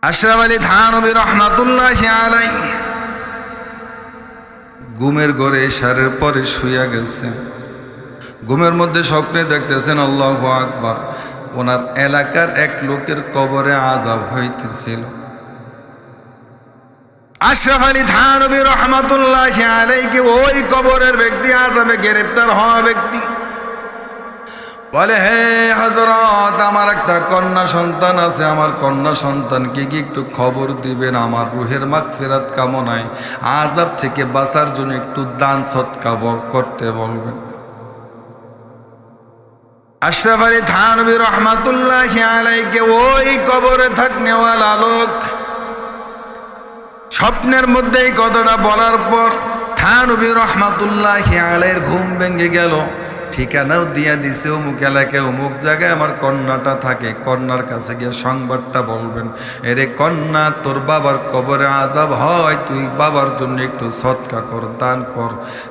আশরাফ আলী থানভী রহমাতুল্লাহি আলাইহি ঘুমের ঘরে ইশারের পরে শুয়ে গেছেন। ঘুমের মধ্যে স্বপ্নে দেখতেছেন আল্লাহু আকবার, ওনার এলাকার এক লোকের কবরে আযাব হইতেছিল। আশরাফ আলী থানভী রহমাতুল্লাহি আলাইহি ওই কবরের ব্যক্তি, আযাবে গ্রেফতার হওয়া ব্যক্তি বলে, হে হযরত, আমার একটা কন্যা সন্তান আছে, আমার কন্যা সন্তানকে কি একটু খবর দিবেন? আমার রুহের মাগফিরাত কামনায় আযাব থেকে বাঁচার জন্য একটু দান সদকা করতে বলবেন। আশরাফ আলী থানভী রহমাতুল্লাহি আলাইহি ওই কবরে থাকনেওয়ালা লোক স্বপ্নের মধ্যে এই কথাটা বলার পর থানভী রহমাতুল্লাহি আলাইহির ঘুম ভেঙে গেল। ঠিকানাও দিয়া দিছে, অমুক এলাকায় অমুক জায়গায় আমার কন্যাটা থাকে, কন্যার কাছে গিয়ে সংবাদটা বলবেন, এরে কন্যা, তোর বাবার কবরে আযাব হয়, তুই বাবার জন্য একটু সদকা কর, দান কর।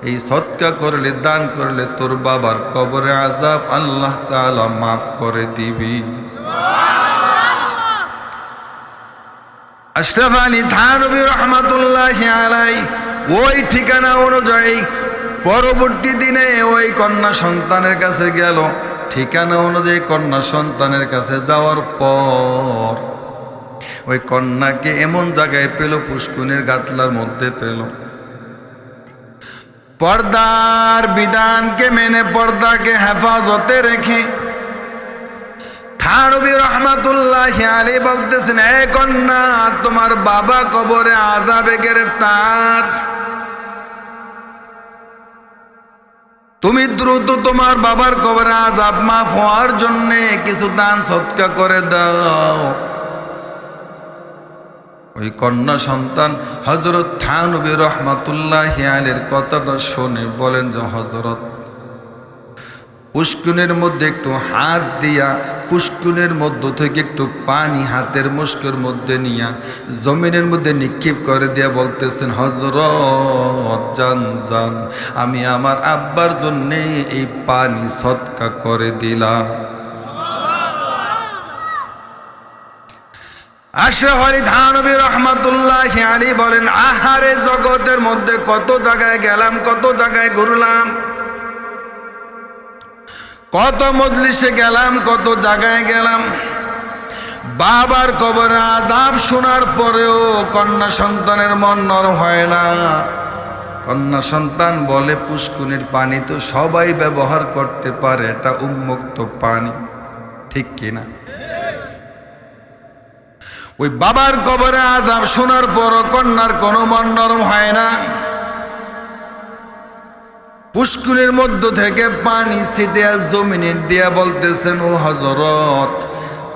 এই সদকা করলে, দান করলে তোর বাবার কবরে আযাব আল্লাহ তাআলা মাফ করে দিবি। আশরাফ আলী থানভী রহমাতুল্লাহি আলাইহি ওই ঠিকানা অনুযায়ী পরবর্তী দিনে ওই কন্যা সন্তানের কাছে গেল। ঠিকানা অনুযায়ী কন্যা সন্তানের কাছে যাওয়ার পর ওই কন্যাকে এমন জায়গায় পেল, পুষ্কুনির গাটলার মধ্যে পেল। পর্দার বিধানকে মেনে, পর্দাকে হেফাজতে রেখে থানভী রহমাতুল্লাহি আলাইহি বলতেছেন, এ কন্যা, তোমার বাবা কবরে আযাবে গ্রেফতার, তুমি দ্রুত তোমার বাবার কবরে আযাব মাফ হওয়ার জন্য কিছু দান সদকা করে দাও। ওই কন্যা সন্তান হযরত থানভী রহমাতুল্লাহি আলাইহির কথাটা শুনে বলেন যে, হযরত, পুষ্কুনের মধ্যে একটু হাত দিয়া, পুষ্কুনের মধ্য থেকে একটু পানি হাতের মুষ্কের মধ্যে নিয়া জমিনের মধ্যে নিক্ষেপ করে দিয়া বলতেছেন, হযরত, জান জান, আমি আমার আব্বার জন্যে এই পানি সদকা করে দিলাম। আশরাফ আলী থানভী রহমাতুল্লাহি আলাইহি বলেন, আহারে, জগতের মধ্যে কত জায়গায় গেলাম, কত জায়গায় ঘুরলাম, কত মজলিসে গেলাম, কত জায়গায় গেলাম, বাবার কবরে আযাব শোনার পরেও কন্যা সন্তানের মন নরম হয় না। কন্যা সন্তান বলে, পুষ্কুনির পানি তো সবাই ব্যবহার করতে পারে, এটা উন্মুক্ত পানি, ঠিক কিনা? ওই বাবার কবরে আযাব শোনার পরও কন্যার কোনো মন নরম হয় না। পুষ্কুনির মধ্য থেকে পানি ছিটিয়ে জমিনে দিয়া বলতেছেন, ও হযরত,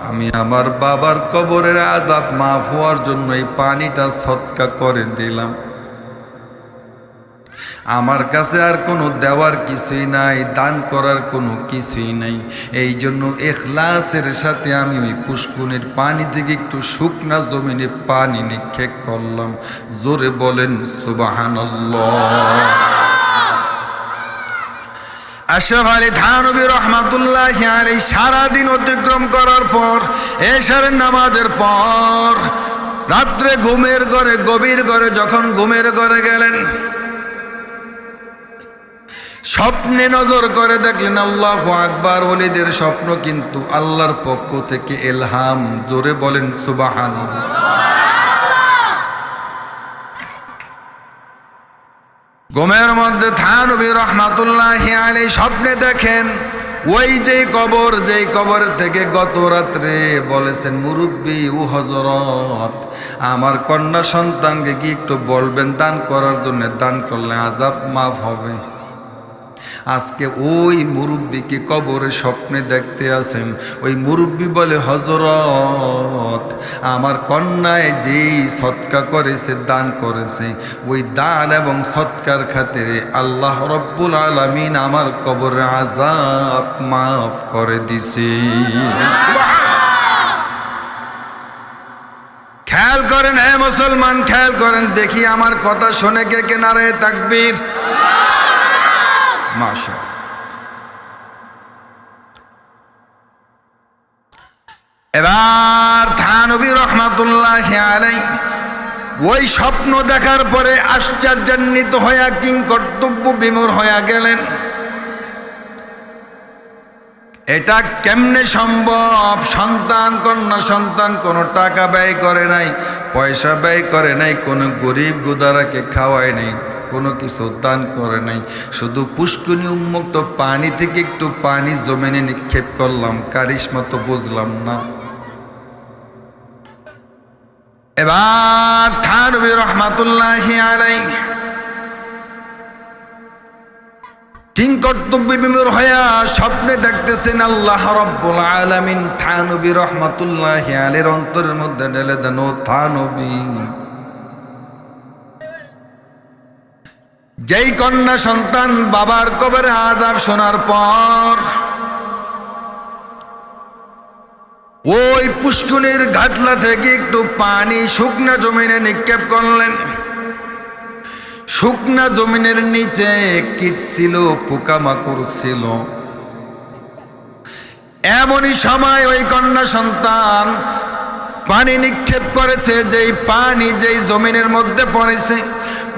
আমি আমার বাবার কবরের আযাব মাফ হওয়ার জন্য এই পানিটা সদকা করে দিলাম। আমার কাছে আর কোনো দেওয়ার কিছুই নাই, দান করার কোনো কিছুই নাই। এই জন্য ইখলাসের সাথে আমি ওই পুষ্কুনির পানি থেকে একটু শুকনা জমিনে পানি নিক্ষেপ করলাম। জোরে বলেন সুবহানাল্লাহ। আশরাফ আলী থানভী রহমাতুল্লাহি আলাইহি সারাদিন অতিক্রম করার পর, এশারের নামাজের পর রাত্রে ঘুমের ঘরে, গভীর ঘরে যখন ঘুমের ঘরে গেলেন, স্বপ্নে নজর করে দেখলেন, আল্লাহু আকবার, ওলিদের স্বপ্ন কিন্তু আল্লাহর পক্ষ থেকে ইলহাম। জোরে বলেন সুবহানাল্লাহ। ঘুমের মধ্যে থানভী রহমাতুল্লাহি আলাইহি স্বপ্নে দেখেন ওই যেই কবর থেকে গত রাত্রে বলেছেন, মুরব্বী, ও হযরত, আমার কন্যা সন্তানকে কি একটু বলবেন দান করার জন্য, দান করলে আযাব মাফ হবে। আজকে ওই মুরব্বীকে কবরে স্বপ্নে দেখতে আছেন। ওই মুরব্বী বলে, হযরত, আমার কন্যায় যেই সদকা করেছে, দান করেছে, ওই দান এবং সদকার খাতিরে আল্লাহ রব্বুল আলামিন আমার কবরে আযাব মাফ করে দিছে। খেয়াল করেন, হে মুসলমান, খেয়াল করেন, দেখি আমার কথা শুনে কে কে নারায়ে তাকবীর। মাশাআল্লাহ। এবার থান থানবী রহমাতুল্লাহি আলাইহি ওই স্বপ্ন দেখার পরে আশ্চর্যান্বিত হইয়া কিংকর্তব্য বিমূঢ় হইয়া গেলেন। এটা কেমনে সম্ভব? সন্তান, কন্যা সন্তান কোনো টাকা ব্যয় করে নাই, পয়সা ব্যয় করে নাই, কোনো গরিব গুদারাকে খাওয়ায় নাই, কোনো কিছু দান করে নাই, শুধু পুষ্কুনি উন্মুক্ত পানি থেকে একটু পানি জমিনে নিক্ষেপ করলাম, কারিশমা তো বুঝলাম না। এবার থানবী রহমাতুল্লাহি আলাইহি কিংকর্তব্য বিমূঢ় হইয়া স্বপ্নে দেখতেছেন আল্লাহ রাব্বুল আলামিন থানবী রহমাতুল্লাহি আলাইহির অন্তরের মধ্যে ঢেলে দেন, ও থানবী, যেই কন্যা সন্তান বাবার কবরে আযাব শোনার পর ওই পুষ্কুনির ঘাটলা থেকে একটু পানি শুকনা জমিনে নিক্ষেপ করলেন। শুকনা জমিনের নিচে কীট ছিল, পোকামাকড় ছিল। এমনই সময় ওই কন্যা সন্তান পানি নিক্ষেপ করেছে, যেই পানি যেই জমিনের মধ্যে পড়েছে,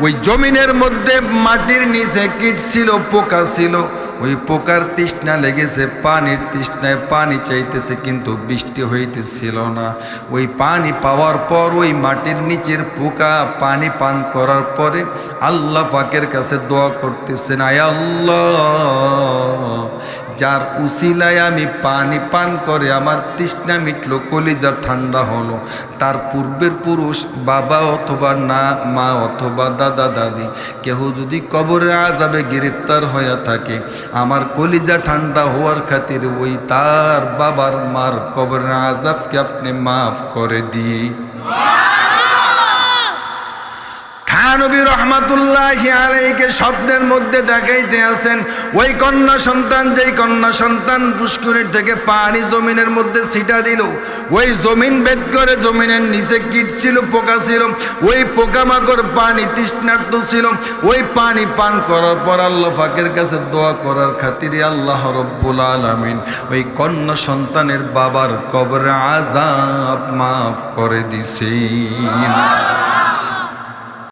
ওই জমিনের মধ্যে মাটির নিচে কীট ছিল, পোকা ছিল। ওই পোকার তৃষ্ণা লেগেছে, পানির তৃষ্ণায় পানি চাইতেছে, কিন্তু বৃষ্টি হইতেছিল না। ওই পানি পাওয়ার পর ওই মাটির নিচের পোকা পানি পান করার পরে আল্লাহ পাকের কাছে দোয়া করতেছেন, আয় আল্লাহ, যার উসিলায় আমি পানি পান করে আমার তৃষ্ণা মিটলো, কলিজা ঠান্ডা হলো, তার পূর্বের পুরুষ বাবা অথবা না মা অথবা দাদা দাদি কেহ যদি কবরে আযাবে গ্রেফতার হইয়া থাকে, আমার কলিজা ঠান্ডা হওয়ার খাতির ওই তার বাবার মার কবরের আযাবকে আপনি মাফ করে দিই। থানবী রহমাতুল্লাহি আলাইহিকে স্বপ্নের মধ্যে দেখাইতে আছেন ওই কন্যা সন্তান, যেই কন্যা সন্তান পুষ্কুনির থেকে পানি জমিনের মধ্যে ছিটা দিল, ওই জমিন ভেদ করে জমিনের নিচে কীট ছিল, পোকা ছিল, ওই পোকামাকড় পানি তৃষ্ণার্ত ছিল। ওই পানি পান করার পর আল্লাহ পাকের কাছে দোয়া করার খাতিরে আল্লাহ রাব্বুল আলামিন ওই কন্যা সন্তানের বাবার কবরে আযাব মাফ করে দিছেন।